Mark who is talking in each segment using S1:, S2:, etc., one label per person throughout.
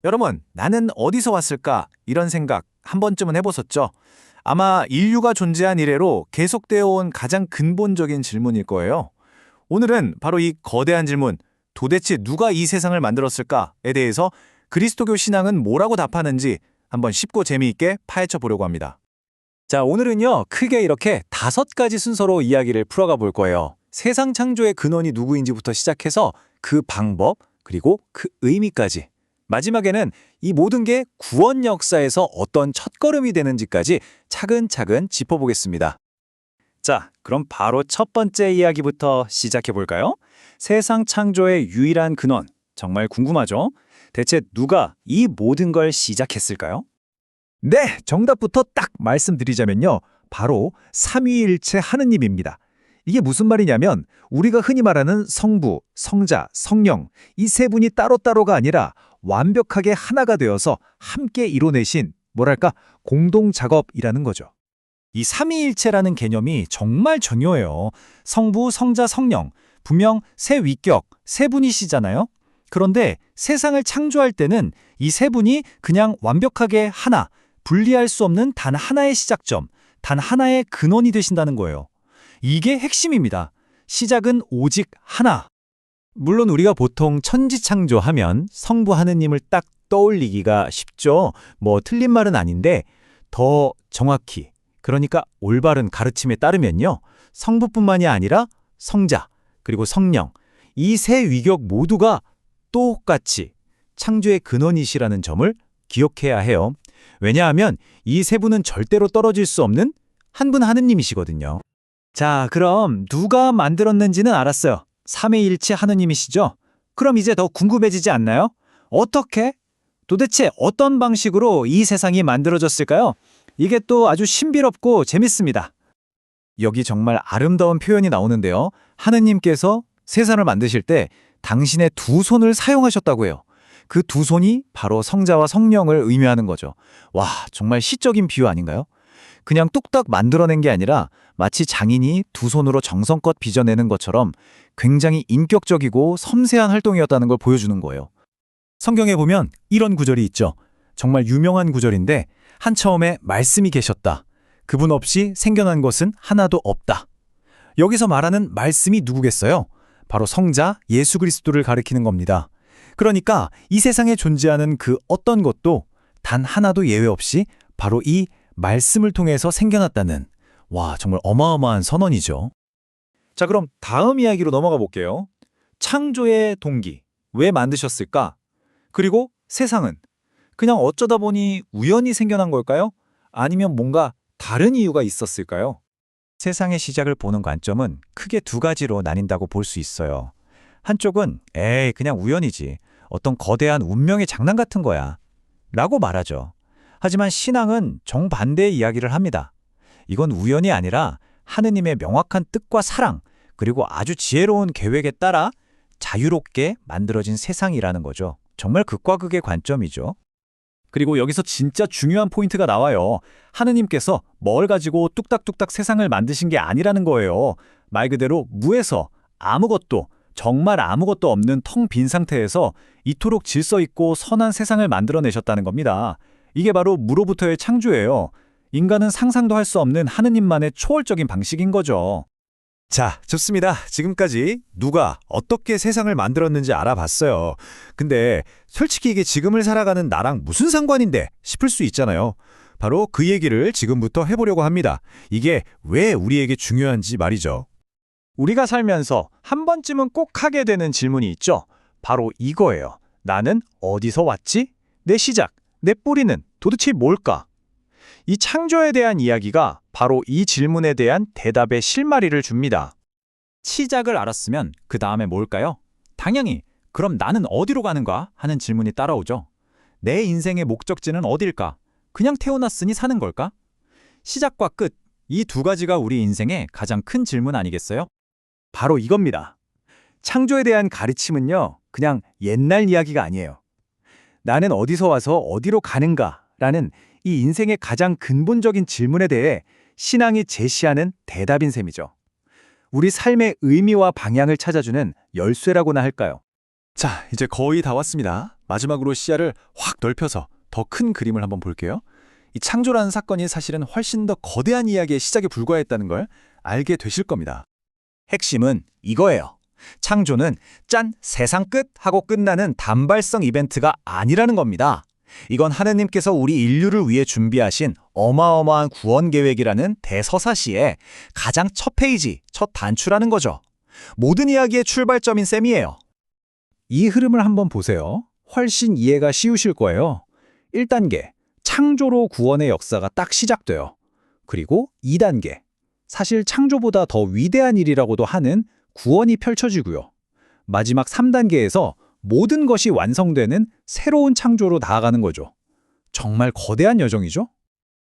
S1: 여러분, 나는 어디서 왔을까? 이런 생각 한 번쯤은 해보셨죠? 아마 인류가 존재한 이래로 계속되어 온 가장 근본적인 질문일 거예요. 오늘은 바로 이 거대한 질문, 도대체 누가 이 세상을 만들었을까에 대해서 그리스도교 신앙은 뭐라고 답하는지 한번 쉽고 재미있게 파헤쳐 보려고 합니다.
S2: 자, 오늘은요, 크게 이렇게 5가지 순서로 이야기를 풀어가 볼 거예요. 세상 창조의 근원이 누구인지부터 시작해서 그 방법, 그리고 그 의미까지. 마지막에는 이 모든 게 구원 역사에서 어떤 첫걸음이 되는지까지 차근차근 짚어보겠습니다. 자, 그럼 바로 첫 번째 이야기부터 시작해 볼까요? 세상 창조의 유일한 근원, 정말 궁금하죠? 대체 누가 이 모든 걸 시작했을까요?
S3: 네, 정답부터 딱 말씀드리자면요. 바로 삼위일체 하느님입니다. 이게 무슨 말이냐면 우리가 흔히 말하는 성부, 성자, 성령 이 세 분이 따로따로가 아니라 완벽하게 하나가 되어서 함께 이뤄내신 뭐랄까 공동 작업이라는 거죠.
S2: 이 삼위일체라는 개념이 정말 중요해요. 성부, 성자, 성령, 분명 세 위격, 세 분이시잖아요. 그런데 세상을 창조할 때는 이 세 분이 그냥 완벽하게 하나, 분리할 수 없는 단 하나의 시작점, 단 하나의 근원이 되신다는 거예요. 이게 핵심입니다. 시작은 오직 하나. 물론 우리가 보통 천지창조하면 성부 하느님을 딱 떠올리기가 쉽죠. 뭐 틀린 말은 아닌데 더 정확히, 그러니까 올바른 가르침에 따르면요. 성부뿐만이 아니라 성자, 그리고 성령, 이 세 위격 모두가 똑같이 창조의 근원이시라는 점을 기억해야 해요. 왜냐하면 이 세 분은 절대로 떨어질 수 없는 한 분 하느님이시거든요. 자, 그럼 누가 만들었는지는 알았어요. 삼위일체 하느님이시죠? 그럼 이제 더 궁금해지지 않나요? 어떻게? 도대체 어떤 방식으로 이 세상이 만들어졌을까요? 이게 또 아주 신비롭고 재밌습니다. 여기 정말 아름다운 표현이 나오는데요. 하느님께서 세상을 만드실 때 당신의 두 손을 사용하셨다고 해요. 그 두 손이 바로 성자와 성령을 의미하는 거죠. 와, 정말 시적인 비유 아닌가요? 그냥 뚝딱 만들어낸 게 아니라 마치 장인이 두 손으로 정성껏 빚어내는 것처럼 굉장히 인격적이고 섬세한 활동이었다는 걸 보여주는 거예요. 성경에 보면 이런 구절이 있죠. 정말 유명한 구절인데 한처음에 말씀이 계셨다. 그분 없이 생겨난 것은 하나도 없다. 여기서 말하는 말씀이 누구겠어요? 바로 성자 예수 그리스도를 가리키는 겁니다. 그러니까 이 세상에 존재하는 그 어떤 것도 단 하나도 예외 없이 바로 이 말씀을 통해서 생겨났다는, 와, 정말 어마어마한 선언이죠. 자, 그럼 다음 이야기로 넘어가 볼게요. 창조의 동기, 왜 만드셨을까? 그리고 세상은 그냥 어쩌다 보니 우연히 생겨난 걸까요? 아니면 뭔가 다른 이유가 있었을까요? 세상의 시작을 보는 관점은 크게 두 가지로 나뉜다고 볼 수 있어요. 한쪽은 에이, 그냥 우연이지. 어떤 거대한 운명의 장난 같은 거야. 라고 말하죠. 하지만 신앙은 정반대의 이야기를 합니다. 이건 우연이 아니라 하느님의 명확한 뜻과 사랑, 그리고 아주 지혜로운 계획에 따라 자유롭게 만들어진 세상이라는 거죠. 정말 극과 극의 관점이죠. 그리고 여기서 진짜 중요한 포인트가 나와요. 하느님께서 뭘 가지고 뚝딱뚝딱 세상을 만드신 게 아니라는 거예요. 말 그대로 무에서 아무것도, 정말 아무것도 없는 텅 빈 상태에서 이토록 질서 있고 선한 세상을 만들어내셨다는 겁니다. 이게 바로 무로부터의 창조예요. 인간은 상상도 할 수 없는 하느님만의 초월적인 방식인 거죠.
S3: 자, 좋습니다. 지금까지 누가 어떻게 세상을 만들었는지 알아봤어요. 근데 솔직히 이게 지금을 살아가는 나랑 무슨 상관인데 싶을 수 있잖아요. 바로 그 얘기를 지금부터 해보려고 합니다. 이게 왜 우리에게 중요한지 말이죠.
S2: 우리가 살면서 한 번쯤은 꼭 하게 되는 질문이 있죠. 바로 이거예요. 나는 어디서 왔지? 내 시작, 내 뿌리는 도대체 뭘까? 이 창조에 대한 이야기가 바로 이 질문에 대한 대답의 실마리를 줍니다. 시작을 알았으면 그 다음에 뭘까요? 당연히 그럼 나는 어디로 가는가 하는 질문이 따라오죠. 내 인생의 목적지는 어딜까? 그냥 태어났으니 사는 걸까? 시작과 끝, 이 두 가지가 우리 인생의 가장 큰 질문 아니겠어요? 바로 이겁니다. 창조에 대한 가르침은요, 그냥 옛날 이야기가 아니에요. 나는 어디서 와서 어디로 가는가? 라는 이 인생의 가장 근본적인 질문에 대해 신앙이 제시하는 대답인 셈이죠. 우리 삶의 의미와 방향을 찾아주는 열쇠라고나 할까요?
S1: 자, 이제 거의 다 왔습니다. 마지막으로 시야를 확 넓혀서 더 큰 그림을 한번 볼게요. 이 창조라는 사건이 사실은 훨씬 더 거대한 이야기의 시작에 불과했다는 걸 알게 되실 겁니다.
S2: 핵심은 이거예요. 창조는 짠 세상 끝 하고 끝나는 단발성 이벤트가 아니라는 겁니다. 이건 하느님께서 우리 인류를 위해 준비하신 어마어마한 구원 계획이라는 대서사시의 가장 첫 페이지, 첫 단추라는 거죠. 모든 이야기의 출발점인 셈이에요.
S3: 이 흐름을 한번 보세요. 훨씬 이해가 쉬우실 거예요. 1단계, 창조로 구원의 역사가 딱 시작돼요. 그리고 2단계, 사실 창조보다 더 위대한 일이라고도 하는 구원이 펼쳐지고요. 마지막 3단계에서 모든 것이 완성되는 새로운 창조로 나아가는 거죠. 정말 거대한 여정이죠?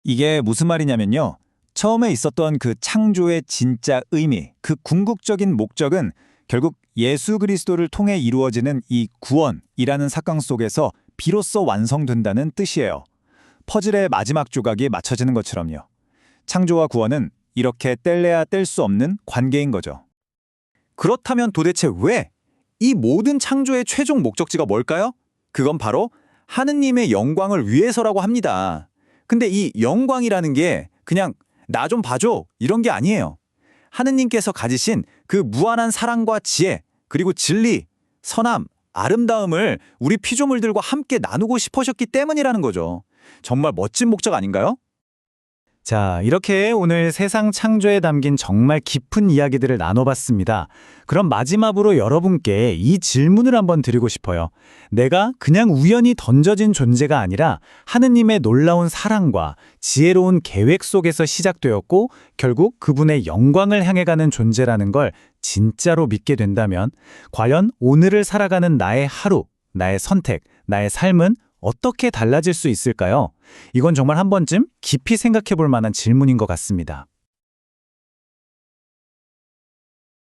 S2: 이게 무슨 말이냐면요. 처음에 있었던 그 창조의 진짜 의미, 그 궁극적인 목적은 결국 예수 그리스도를 통해 이루어지는 이 구원이라는 사건 속에서 비로소 완성된다는 뜻이에요. 퍼즐의 마지막 조각이 맞춰지는 것처럼요. 창조와 구원은 이렇게 뗄래야 뗄 수 없는 관계인 거죠. 그렇다면 도대체 왜? 이 모든 창조의 최종 목적지가 뭘까요? 그건 바로 하느님의 영광을 위해서라고 합니다. 근데 이 영광이라는 게 그냥 나 좀 봐줘 이런 게 아니에요. 하느님께서 가지신 그 무한한 사랑과 지혜, 그리고 진리, 선함, 아름다움을 우리 피조물들과 함께 나누고 싶으셨기 때문이라는 거죠. 정말 멋진 목적 아닌가요? 자, 이렇게 오늘 세상 창조에 담긴 정말 깊은 이야기들을 나눠봤습니다. 그럼 마지막으로 여러분께 이 질문을 한번 드리고 싶어요. 내가 그냥 우연히 던져진 존재가 아니라 하느님의 놀라운 사랑과 지혜로운 계획 속에서 시작되었고 결국 그분의 영광을 향해 가는 존재라는 걸 진짜로 믿게 된다면 과연 오늘을 살아가는 나의 하루, 나의 선택, 나의 삶은 어떻게 달라질 수 있을까요? 이건 정말 한 번쯤 깊이 생각해 볼 만한 질문인 것 같습니다.